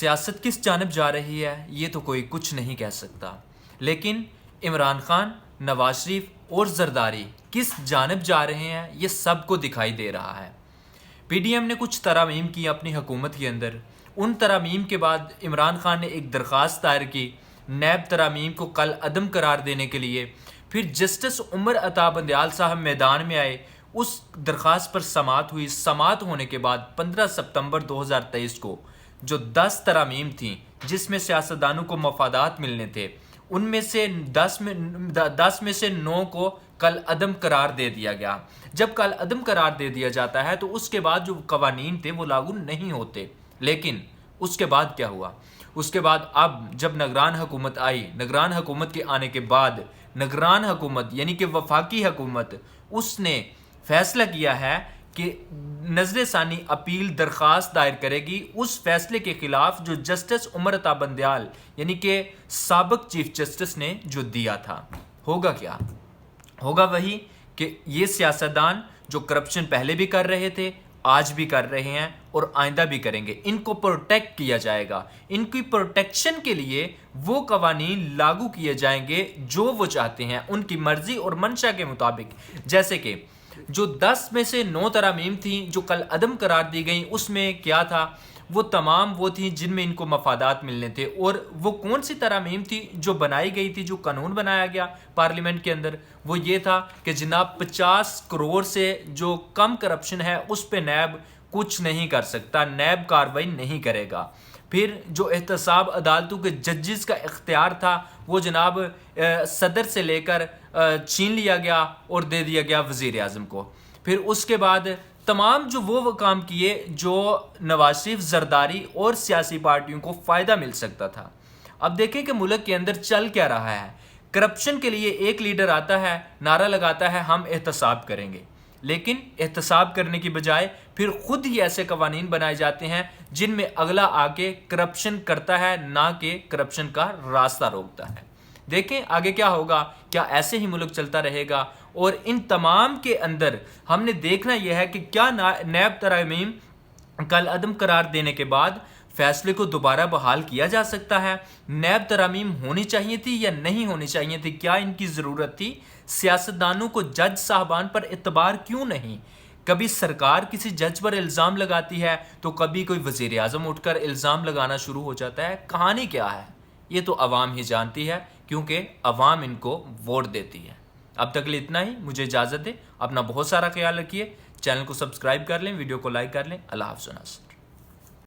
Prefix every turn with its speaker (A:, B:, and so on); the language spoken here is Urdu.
A: سیاست کس جانب جا رہی ہے یہ تو کوئی کچھ نہیں کہہ سکتا، لیکن عمران خان، نواز شریف اور زرداری کس جانب جا رہے ہیں یہ سب کو دکھائی دے رہا ہے۔ پی ڈی ایم نے کچھ ترامیم کی اپنی حکومت کے اندر، ان ترامیم کے بعد عمران خان نے ایک درخواست دائر کی نیب ترامیم کو کل عدم قرار دینے کے لیے، پھر جسٹس عمر عطا بندیال صاحب میدان میں آئے، اس درخواست پر سماعت ہوئی، سماعت ہونے کے بعد 15 ستمبر 2023 کو جو 10 ترامیم تھیں جس میں سیاستدانوں کو مفادات ملنے تھے، ان میں سے 10 میں سے 9 کو کل عدم قرار دے دیا گیا۔ جب کل عدم قرار دے دیا جاتا ہے تو اس کے بعد جو قوانین تھے وہ لاگو نہیں ہوتے، لیکن اس کے بعد کیا ہوا؟ اس کے بعد اب جب نگران حکومت آئی، نگران حکومت کے آنے کے بعد نگران حکومت یعنی کہ وفاقی حکومت، اس نے فیصلہ کیا ہے کہ نظر ثانی اپیل درخواست دائر کرے گی اس فیصلے کے خلاف جو جسٹس عمر عطا بندیال یعنی کہ سابق چیف جسٹس نے جو دیا تھا۔ ہوگا کیا؟ ہوگا وہی کہ یہ سیاستدان جو کرپشن پہلے بھی کر رہے تھے، آج بھی کر رہے ہیں اور آئندہ بھی کریں گے، ان کو پروٹیکٹ کیا جائے گا۔ ان کی پروٹیکشن کے لیے وہ قوانین لاگو کیے جائیں گے جو وہ چاہتے ہیں ان کی مرضی اور منشا کے مطابق۔ جیسے کہ جو 10 میں سے 9 ترامیم تھیں جو کل عدم قرار دی گئیں، اس میں کیا تھا؟ وہ تمام وہ تھیں جن میں ان کو مفادات ملنے تھے۔ اور وہ کون سی ترامیم تھی جو بنائی گئی تھی، جو قانون بنایا گیا پارلیمنٹ کے اندر؟ وہ یہ تھا کہ جناب 50 کروڑ سے جو کم کرپشن ہے اس پہ نیب کچھ نہیں کر سکتا، نیب کارروائی نہیں کرے گا۔ پھر جو احتساب عدالتوں کے ججز کا اختیار تھا وہ جناب صدر سے لے کر چھین لیا گیا اور دے دیا گیا وزیر اعظم کو۔ پھر اس کے بعد تمام جو وہ کام کیے جو نواز شریف، زرداری اور سیاسی پارٹیوں کو فائدہ مل سکتا تھا۔ اب دیکھیں کہ ملک کے اندر چل کیا رہا ہے۔ کرپشن کے لیے ایک لیڈر آتا ہے، نعرہ لگاتا ہے ہم احتساب کریں گے، لیکن احتساب کرنے کی بجائے پھر خود ہی ایسے قوانین بنائے جاتے ہیں جن میں اگلا آ کے کرپشن کرتا ہے، نہ کہ کرپشن کا راستہ روکتا ہے۔ دیکھیں آگے کیا ہوگا، کیا ایسے ہی ملک چلتا رہے گا؟ اور ان تمام کے اندر ہم نے دیکھنا یہ ہے کہ کیا نیب ترامیم کل عدم قرار دینے کے بعد فیصلے کو دوبارہ بحال کیا جا سکتا ہے؟ نیب ترامیم ہونی چاہیے تھی یا نہیں ہونی چاہیے تھی؟ کیا ان کی ضرورت تھی؟ سیاستدانوں کو جج صاحبان پر اعتبار کیوں نہیں؟ کبھی سرکار کسی جج پر الزام لگاتی ہے تو کبھی کوئی وزیر اعظم اٹھ کر الزام لگانا شروع ہو جاتا ہے۔ کہانی کیا ہے یہ تو عوام ہی جانتی ہے، کیونکہ عوام ان کو ووٹ دیتی ہے۔ اب تک لیے اتنا ہی، مجھے اجازت دے، اپنا بہت سارا خیال رکھیے، چینل کو سبسکرائب کر لیں، ویڈیو کو لائک کر لیں۔ اللہ حافظ۔